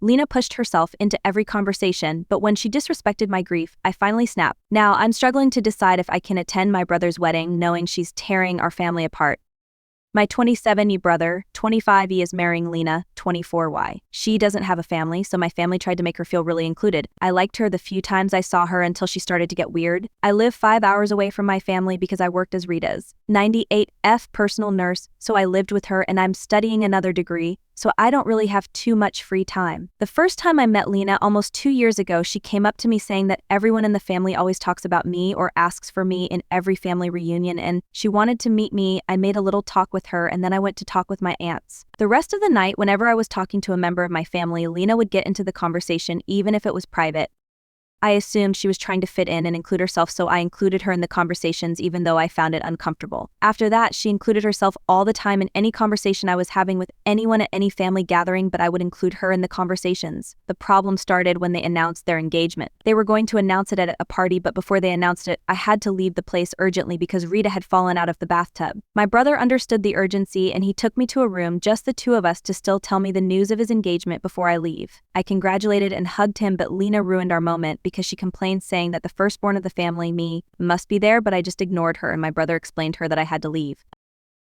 Lina pushed herself into every conversation, but when she disrespected my grief, I finally snapped. Now, I'm struggling to decide if I can attend my brother's wedding knowing she's tearing our family apart. My 27-year brother, 25, is marrying Lina, 24. She doesn't have a family, so my family tried to make her feel really included. I liked her the few times I saw her until she started to get weird. I live 5 hours away from my family because I worked as Rita's 98F personal nurse, so I lived with her, and I'm studying another degree, so I don't really have too much free time. The first time I met Lina almost 2 years ago, she came up to me saying that everyone in the family always talks about me or asks for me in every family reunion, and she wanted to meet me. I made a little talk with her, and then I went to talk with my aunts. The rest of the night, whenever I was talking to a member of my family, Lina would get into the conversation even if it was private. I assumed she was trying to fit in and include herself, so I included her in the conversations even though I found it uncomfortable. After that, she included herself all the time in any conversation I was having with anyone at any family gathering, but I would include her in the conversations. The problem started when they announced their engagement. They were going to announce it at a party, but before they announced it, I had to leave the place urgently because Rita had fallen out of the bathtub. My brother understood the urgency, and he took me to a room, just the two of us, to still tell me the news of his engagement before I leave. I congratulated and hugged him, but Lina ruined our moment because she complained, saying that the firstborn of the family, me, must be there, but I just ignored her, and my brother explained to her that I had to leave.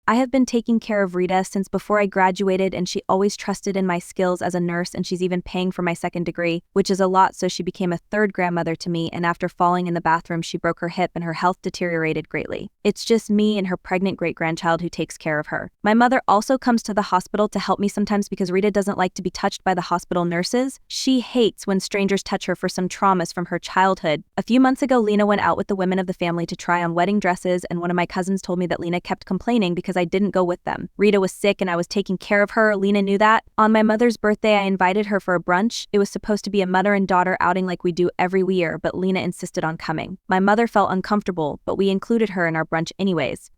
I have been taking care of Rita since before I graduated, and she always trusted in my skills as a nurse, and she's even paying for my second degree, which is a lot, so she became a third grandmother to me, and after falling in the bathroom, she broke her hip and her health deteriorated greatly. It's just me and her pregnant great-grandchild who takes care of her. My mother also comes to the hospital to help me sometimes because Rita doesn't like to be touched by the hospital nurses. She hates when strangers touch her for some traumas from her childhood. A few months ago, Lina went out with the women of the family to try on wedding dresses, and one of my cousins told me that Lina kept complaining because I didn't go with them. Rita was sick and I was taking care of her. Lina knew that. On my mother's birthday, I invited her for a brunch. It was supposed to be a mother and daughter outing like we do every year, but Lina insisted on coming. My mother felt uncomfortable, but we included her in our brunch anyways.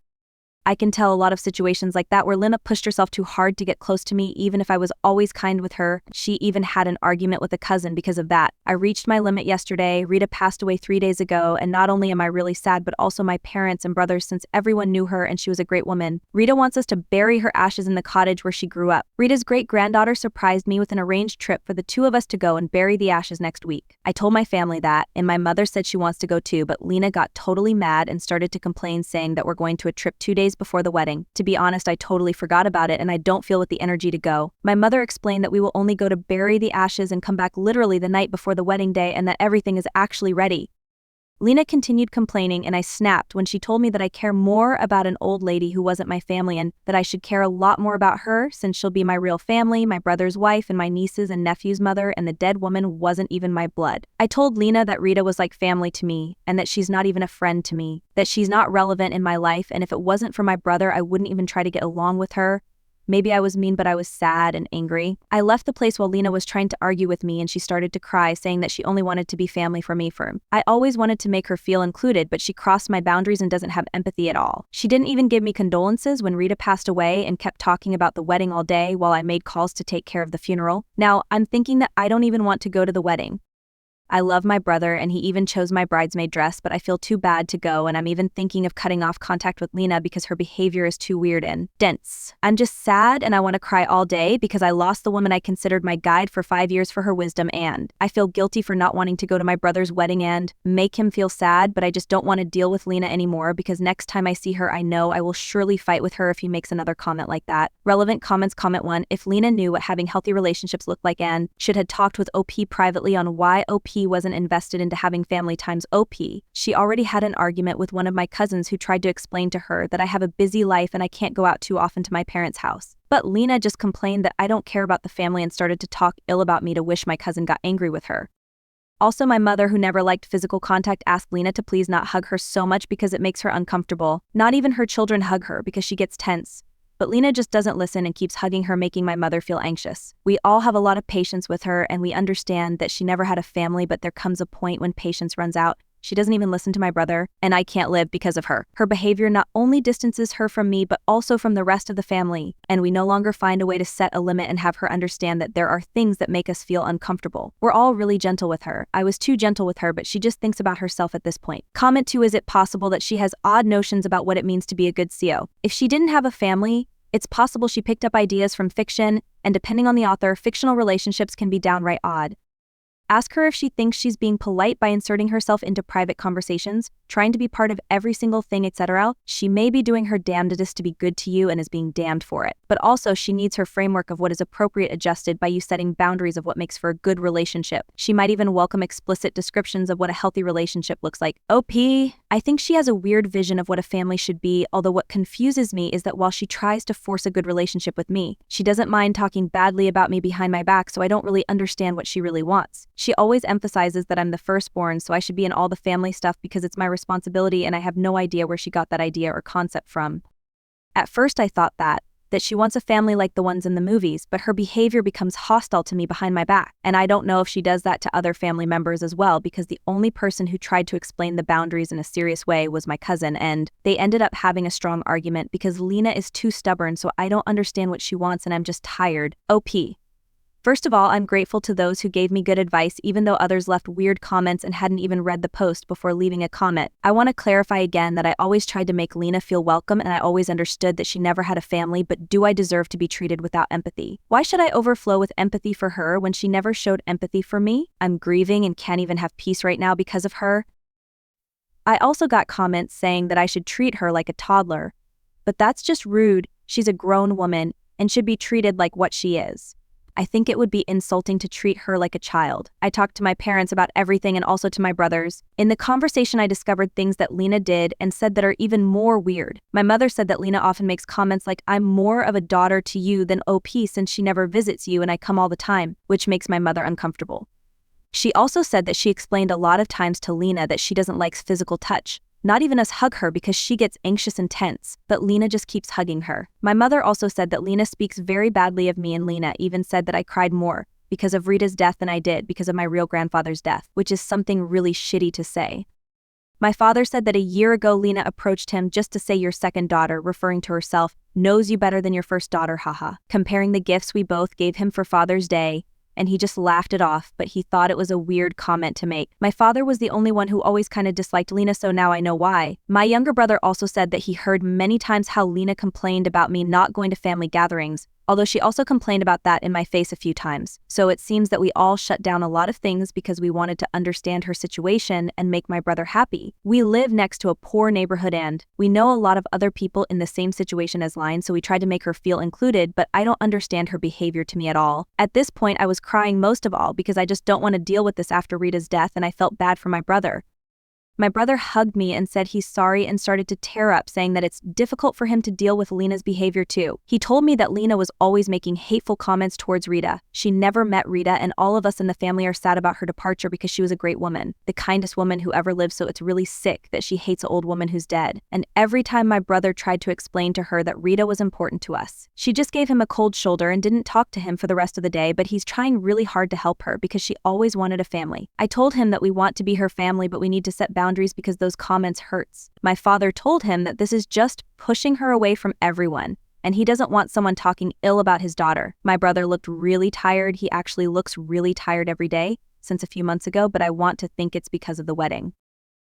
I can tell a lot of situations like that where Lina pushed herself too hard to get close to me, even if I was always kind with her. She even had an argument with a cousin because of that. I reached my limit yesterday. Rita passed away 3 days ago, and not only am I really sad, but also my parents and brothers, since everyone knew her and she was a great woman. Rita wants us to bury her ashes in the cottage where she grew up. Rita's great-granddaughter surprised me with an arranged trip for the two of us to go and bury the ashes next week. I told my family that, and my mother said she wants to go too, but Lina got totally mad and started to complain, saying that we're going to a trip 2 days before the wedding. To be honest, I totally forgot about it, and I don't feel with the energy to go. My mother explained that we will only go to bury the ashes and come back literally the night before the wedding day, and that everything is actually ready. Lina continued complaining, and I snapped when she told me that I care more about an old lady who wasn't my family, and that I should care a lot more about her since she'll be my real family, my brother's wife, and my nieces and nephew's mother, and the dead woman wasn't even my blood. I told Lina that Rita was like family to me, and that she's not even a friend to me, that she's not relevant in my life, and if it wasn't for my brother, I wouldn't even try to get along with her. Maybe I was mean, but I was sad and angry. I left the place while Lina was trying to argue with me, and she started to cry, saying that she only wanted to be family for me. I always wanted to make her feel included, but she crossed my boundaries and doesn't have empathy at all. She didn't even give me condolences when Rita passed away and kept talking about the wedding all day while I made calls to take care of the funeral. Now, I'm thinking that I don't even want to go to the wedding. I love my brother, and he even chose my bridesmaid dress, but I feel too bad to go, and I'm even thinking of cutting off contact with Lina because her behavior is too weird and dense. I'm just sad, and I want to cry all day because I lost the woman I considered my guide for 5 years for her wisdom, and I feel guilty for not wanting to go to my brother's wedding and make him feel sad, but I just don't want to deal with Lina anymore because next time I see her, I know I will surely fight with her if he makes another comment like that. Relevant comments. Comment 1. If Lina knew what having healthy relationships looked like and should have talked with OP privately on why OP wasn't invested into having family times OP. She already had an argument with one of my cousins who tried to explain to her that I have a busy life and I can't go out too often to my parents' house. But Lina just complained that I don't care about the family and started to talk ill about me to wish my cousin got angry with her. Also, my mother, who never liked physical contact, asked Lina to please not hug her so much because it makes her uncomfortable. Not even her children hug her because she gets tense. But Lina just doesn't listen and keeps hugging her, making my mother feel anxious. We all have a lot of patience with her, and we understand that she never had a family, but there comes a point when patience runs out. She doesn't even listen to my brother, and I can't live because of her. Her behavior not only distances her from me, but also from the rest of the family, and we no longer find a way to set a limit and have her understand that there are things that make us feel uncomfortable. We're all really gentle with her. I was too gentle with her, but she just thinks about herself at this point. Comment 2. Is it possible that she has odd notions about what it means to be a good CO? If she didn't have a family, It's possible she picked up ideas from fiction, and depending on the author, fictional relationships can be downright odd. Ask her if she thinks she's being polite by inserting herself into private conversations, trying to be part of every single thing, etc. She may be doing her damnedest to be good to you and is being damned for it. But also, she needs her framework of what is appropriate adjusted by you setting boundaries of what makes for a good relationship. She might even welcome explicit descriptions of what a healthy relationship looks like. OP, I think she has a weird vision of what a family should be, although what confuses me is that while she tries to force a good relationship with me, she doesn't mind talking badly about me behind my back, so I don't really understand what she really wants. She always emphasizes that I'm the firstborn, so I should be in all the family stuff because it's my responsibility, and I have no idea where she got that idea or concept from. At first I thought that she wants a family like the ones in the movies, but her behavior becomes hostile to me behind my back. And I don't know if she does that to other family members as well, because the only person who tried to explain the boundaries in a serious way was my cousin, and they ended up having a strong argument because Lina is too stubborn, so I don't understand what she wants and I'm just tired. OP. First of all, I'm grateful to those who gave me good advice, even though others left weird comments and hadn't even read the post before leaving a comment. I want to clarify again that I always tried to make Lina feel welcome, and I always understood that she never had a family, but do I deserve to be treated without empathy? Why should I overflow with empathy for her when she never showed empathy for me? I'm grieving and can't even have peace right now because of her. I also got comments saying that I should treat her like a toddler, but that's just rude. She's a grown woman and should be treated like what she is. I think it would be insulting to treat her like a child. I talked to my parents about everything and also to my brothers. In the conversation, I discovered things that Lina did and said that are even more weird. My mother said that Lina often makes comments like, I'm more of a daughter to you than OP since she never visits you and I come all the time, which makes my mother uncomfortable. She also said that she explained a lot of times to Lina that she doesn't like physical touch. Not even us hug her because she gets anxious and tense, but Lina just keeps hugging her. My mother also said that Lina speaks very badly of me, and Lina even said that I cried more because of Rita's death than I did because of my real grandfather's death, which is something really shitty to say. My father said that a year ago Lina approached him just to say your second daughter, referring to herself, knows you better than your first daughter, haha, comparing the gifts we both gave him for Father's Day, and he just laughed it off, but he thought it was a weird comment to make. My father was the only one who always kind of disliked Lina, so now I know why. My younger brother also said that he heard many times how Lina complained about me not going to family gatherings, although she also complained about that in my face a few times. So it seems that we all shut down a lot of things because we wanted to understand her situation and make my brother happy. We live next to a poor neighborhood and we know a lot of other people in the same situation as Lina, so we tried to make her feel included, but I don't understand her behavior to me at all. At this point, I was crying most of all because I just don't want to deal with this after Rita's death, and I felt bad for my brother. My brother hugged me and said he's sorry and started to tear up, saying that it's difficult for him to deal with Lina's behavior too. He told me that Lina was always making hateful comments towards Rita. She never met Rita, and all of us in the family are sad about her departure because she was a great woman, the kindest woman who ever lived, so it's really sick that she hates an old woman who's dead. And every time my brother tried to explain to her that Rita was important to us, she just gave him a cold shoulder and didn't talk to him for the rest of the day, but he's trying really hard to help her because she always wanted a family. I told him that we want to be her family, but we need to set boundaries because those comments hurts. My father told him that this is just pushing her away from everyone, and he doesn't want someone talking ill about his daughter. My brother looked really tired. He actually looks really tired every day since a few months ago, but I want to think it's because of the wedding.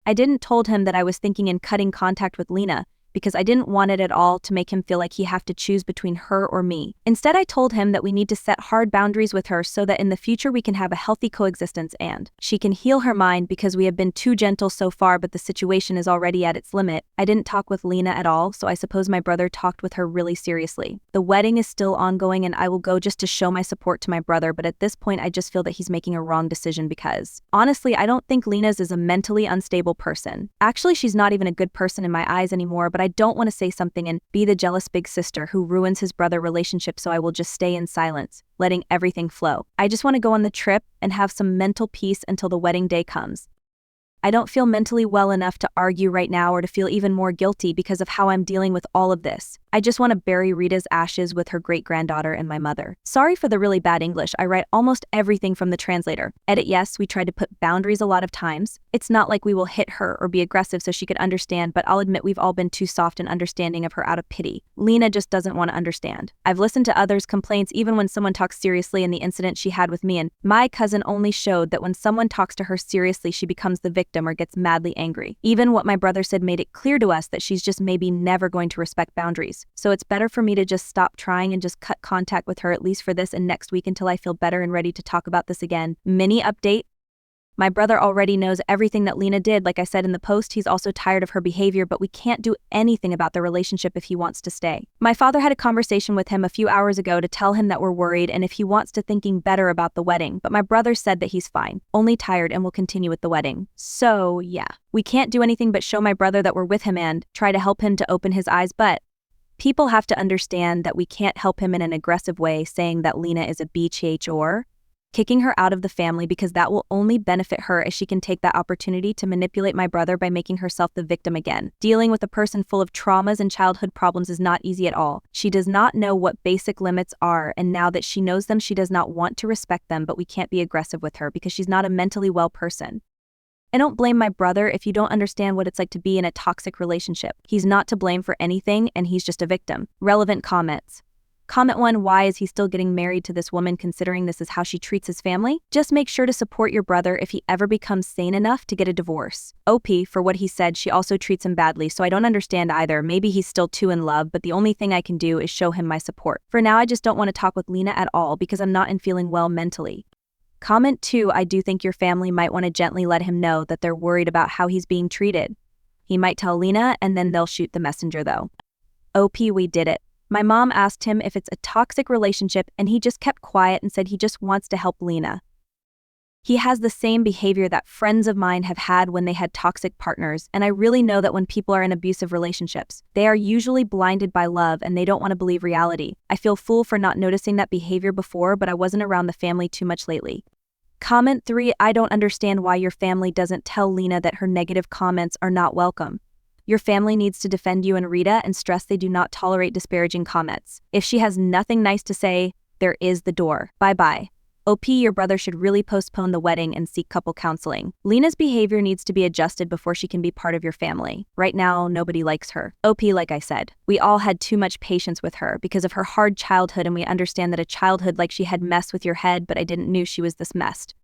I didn't told him that I was thinking in cutting contact with Lina because I didn't want it at all to make him feel like he have to choose between her or me. Instead, I told him that we need to set hard boundaries with her so that in the future we can have a healthy coexistence and she can heal her mind because we have been too gentle so far, but the situation is already at its limit. I didn't talk with Lina at all, so I suppose my brother talked with her really seriously. The wedding is still ongoing and I will go just to show my support to my brother, but at this point I just feel that he's making a wrong decision because, honestly, I don't think Lina's is a mentally unstable person. Actually, she's not even a good person in my eyes anymore, but I don't want to say something and be the jealous big sister who ruins his brother relationship, so I will just stay in silence, letting everything flow. I just want to go on the trip and have some mental peace until the wedding day comes. I don't feel mentally well enough to argue right now or to feel even more guilty because of how I'm dealing with all of this. I just want to bury Rita's ashes with her great-granddaughter and my mother. Sorry for the really bad English. I write almost everything from the translator. Edit, yes, we tried to put boundaries a lot of times. It's not like we will hit her or be aggressive so she could understand, but I'll admit we've all been too soft and understanding of her out of pity. Lina just doesn't want to understand. I've listened to others' complaints even when someone talks seriously in the incident she had with me, and my cousin only showed that when someone talks to her seriously she becomes the victim victim or gets madly angry. Even what my brother said made it clear to us that she's just maybe never going to respect boundaries. So it's better for me to just stop trying and just cut contact with her at least for this and next week until I feel better and ready to talk about this again. Mini update. My brother already knows everything that Lina did. Like I said in the post, he's also tired of her behavior, but we can't do anything about the relationship if he wants to stay. My father had a conversation with him a few hours ago to tell him that we're worried and if he wants to thinking better about the wedding, but my brother said that he's fine, only tired and will continue with the wedding. So yeah, we can't do anything but show my brother that we're with him and try to help him to open his eyes, but people have to understand that we can't help him in an aggressive way saying that Lina is a bitch or kicking her out of the family, because that will only benefit her as she can take that opportunity to manipulate my brother by making herself the victim again. Dealing with a person full of traumas and childhood problems is not easy at all. She does not know what basic limits are, and now that she knows them, she does not want to respect them, but we can't be aggressive with her because she's not a mentally well person. I don't blame my brother if you don't understand what it's like to be in a toxic relationship. He's not to blame for anything, and he's just a victim. Relevant comments. Comment 1, why is he still getting married to this woman considering this is how she treats his family? Just make sure to support your brother if he ever becomes sane enough to get a divorce. OP, for what he said, she also treats him badly, so I don't understand either. Maybe he's still too in love, but the only thing I can do is show him my support. For now, I just don't want to talk with Lina at all because I'm not in feeling well mentally. Comment 2, I do think your family might want to gently let him know that they're worried about how he's being treated. He might tell Lina and then they'll shoot the messenger though. OP, we did it. My mom asked him if it's a toxic relationship and he just kept quiet and said he just wants to help Lina. He has the same behavior that friends of mine have had when they had toxic partners, and I really know that when people are in abusive relationships, they are usually blinded by love and they don't want to believe reality. I feel fool for not noticing that behavior before, but I wasn't around the family too much lately. Comment 3, I don't understand why your family doesn't tell Lina that her negative comments are not welcome. Your family needs to defend you and Rita and stress they do not tolerate disparaging comments. If she has nothing nice to say, there is the door. Bye-bye. OP, your brother should really postpone the wedding and seek couple counseling. Lina's behavior needs to be adjusted before she can be part of your family. Right now, nobody likes her. OP, like I said, we all had too much patience with her because of her hard childhood, and we understand that a childhood like she had messed with your head, but I didn't know she was this messed.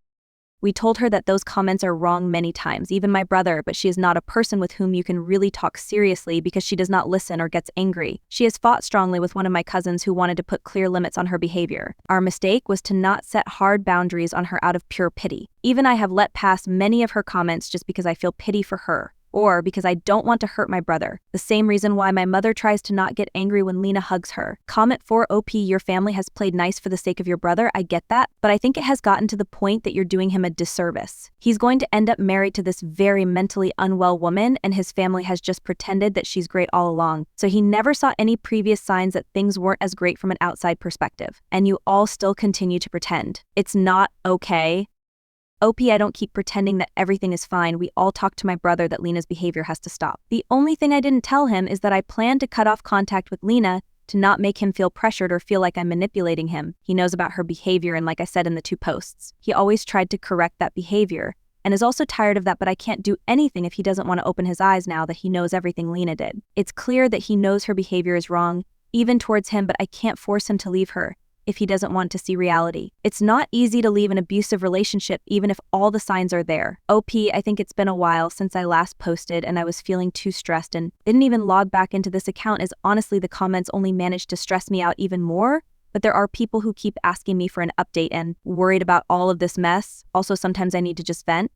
We told her that those comments are wrong many times, even my brother, but she is not a person with whom you can really talk seriously because she does not listen or gets angry. She has fought strongly with one of my cousins who wanted to put clear limits on her behavior. Our mistake was to not set hard boundaries on her out of pure pity. Even I have let pass many of her comments just because I feel pity for her, or because I don't want to hurt my brother. The same reason why my mother tries to not get angry when Lina hugs her. Comment 4, OP, your family has played nice for the sake of your brother, I get that, but I think it has gotten to the point that you're doing him a disservice. He's going to end up married to this very mentally unwell woman, and his family has just pretended that she's great all along. So he never saw any previous signs that things weren't as great from an outside perspective. And you all still continue to pretend. It's not okay. OP, I don't keep pretending that everything is fine. We all talked to my brother that Lina's behavior has to stop. The only thing I didn't tell him is that I plan to cut off contact with Lina to not make him feel pressured or feel like I'm manipulating him. He knows about her behavior, and like I said in the 2 posts, he always tried to correct that behavior and is also tired of that, but I can't do anything if he doesn't want to open his eyes now that he knows everything Lina did. It's clear that he knows her behavior is wrong, even towards him, but I can't force him to leave her if he doesn't want to see reality. It's not easy to leave an abusive relationship even if all the signs are there. OP, I think it's been a while since I last posted and I was feeling too stressed and didn't even log back into this account, as honestly the comments only managed to stress me out even more. But there are people who keep asking me for an update and worried about all of this mess. Also, sometimes I need to just vent.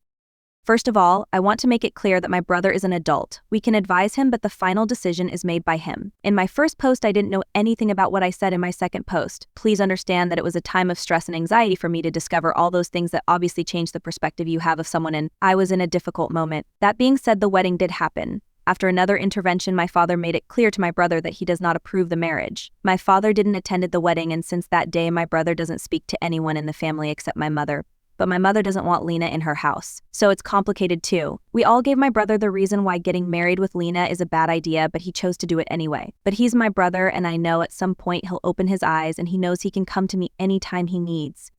First of all, I want to make it clear that my brother is an adult. We can advise him, but the final decision is made by him. In my first post, I didn't know anything about what I said in my second post. Please understand that it was a time of stress and anxiety for me to discover all those things that obviously change the perspective you have of someone, and I was in a difficult moment. That being said, the wedding did happen. After another intervention, my father made it clear to my brother that he does not approve the marriage. My father didn't attend the wedding, and since that day, my brother doesn't speak to anyone in the family except my mother. But my mother doesn't want Lina in her house. So it's complicated too. We all gave my brother the reason why getting married with Lina is a bad idea, but he chose to do it anyway. But he's my brother, and I know at some point he'll open his eyes and he knows he can come to me anytime he needs.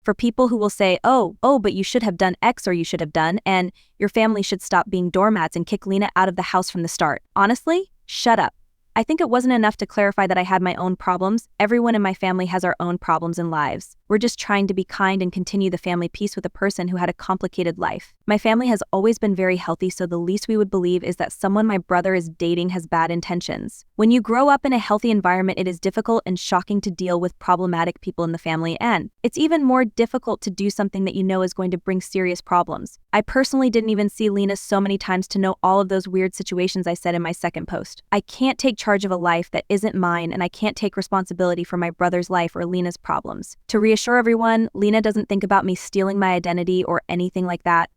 For people who will say, oh, but you should have done X or you should have done, and your family should stop being doormats and kick Lina out of the house from the start. Honestly, shut up. I think it wasn't enough to clarify that I had my own problems. Everyone in my family has our own problems and lives. We're just trying to be kind and continue the family peace with a person who had a complicated life. My family has always been very healthy, so the least we would believe is that someone my brother is dating has bad intentions. When you grow up in a healthy environment, it is difficult and shocking to deal with problematic people in the family, and it's even more difficult to do something that you know is going to bring serious problems. I personally didn't even see Lina so many times to know all of those weird situations I said in my second post. I can't take charge of a life that isn't mine, and I can't take responsibility for my brother's life or Lina's problems. To reassure everyone, Lina doesn't think about me stealing my identity or anything like that.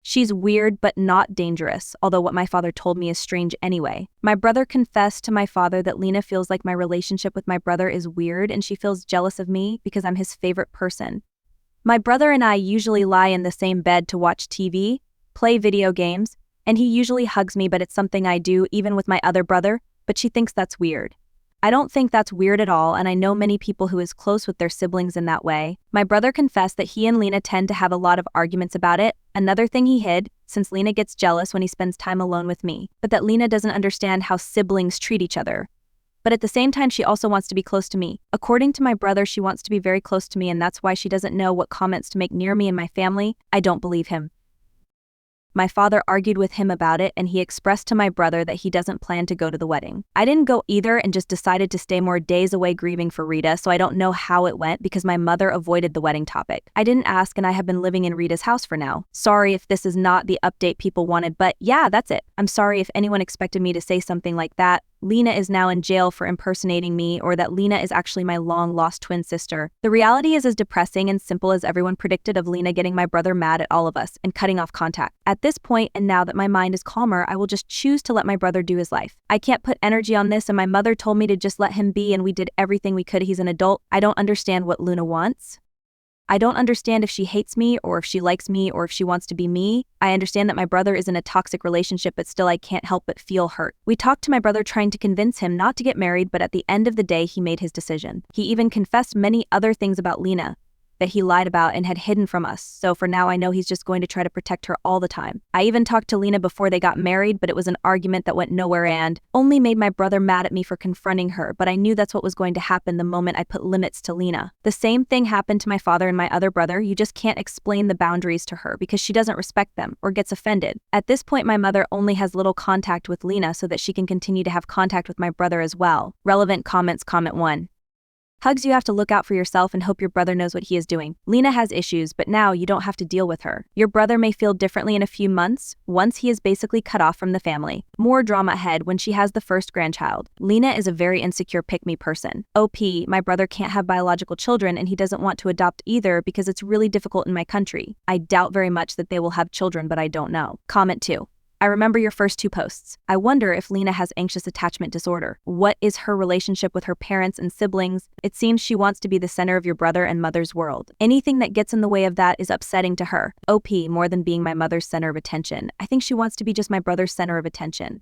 She's weird but not dangerous, although what my father told me is strange anyway. My brother confessed to my father that Lina feels like my relationship with my brother is weird and she feels jealous of me because I'm his favorite person. My brother and I usually lie in the same bed to watch TV, play video games, and he usually hugs me, but it's something I do even with my other brother, but she thinks that's weird. I don't think that's weird at all, and I know many people who is close with their siblings in that way. My brother confessed that he and Lina tend to have a lot of arguments about it, another thing he hid, since Lina gets jealous when he spends time alone with me, but that Lina doesn't understand how siblings treat each other. But at the same time, she also wants to be close to me. According to my brother, she wants to be very close to me, and that's why she doesn't know what comments to make near me and my family. I don't believe him. My father argued with him about it, and he expressed to my brother that he doesn't plan to go to the wedding. I didn't go either and just decided to stay more days away grieving for Rita, so I don't know how it went because my mother avoided the wedding topic. I didn't ask, and I have been living in Rita's house for now. Sorry if this is not the update people wanted, but yeah, that's it. I'm sorry if anyone expected me to say something like that. Lina is now in jail for impersonating me, or that Lina is actually my long-lost twin sister. The reality is as depressing and simple as everyone predicted, of Lina getting my brother mad at all of us and cutting off contact. At this point, and now that my mind is calmer, I will just choose to let my brother do his life. I can't put energy on this, and my mother told me to just let him be, and we did everything we could. He's an adult. I don't understand what Lina wants. I don't understand if she hates me or if she likes me or if she wants to be me. I understand that my brother is in a toxic relationship, but still I can't help but feel hurt. We talked to my brother trying to convince him not to get married, but at the end of the day, he made his decision. He even confessed many other things about Lina that he lied about and had hidden from us, so for now I know he's just going to try to protect her all the time. I even talked to Lina before they got married, but it was an argument that went nowhere and only made my brother mad at me for confronting her, but I knew that's what was going to happen the moment I put limits to Lina. The same thing happened to my father and my other brother. You just can't explain the boundaries to her because she doesn't respect them or gets offended. At this point, my mother only has little contact with Lina so that she can continue to have contact with my brother as well. Relevant comments. Comment 1. Hugs, you have to look out for yourself and hope your brother knows what he is doing. Lina has issues, but now you don't have to deal with her. Your brother may feel differently in a few months, once he is basically cut off from the family. More drama ahead when she has the first grandchild. Lina is a very insecure pick-me person. OP, my brother can't have biological children and he doesn't want to adopt either because it's really difficult in my country. I doubt very much that they will have children, but I don't know. Comment 2. I remember your first 2 posts. I wonder if Lina has anxious attachment disorder. What is her relationship with her parents and siblings? It seems she wants to be the center of your brother and mother's world. Anything that gets in the way of that is upsetting to her. OP, more than being my mother's center of attention. I think she wants to be just my brother's center of attention.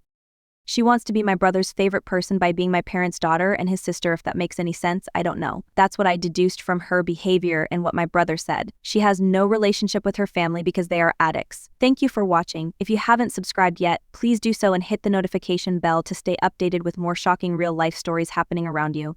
She wants to be my brother's favorite person by being my parents' daughter and his sister, if that makes any sense. I don't know. That's what I deduced from her behavior and what my brother said. She has no relationship with her family because they are addicts. Thank you for watching. If you haven't subscribed yet, please do so and hit the notification bell to stay updated with more shocking real-life stories happening around you.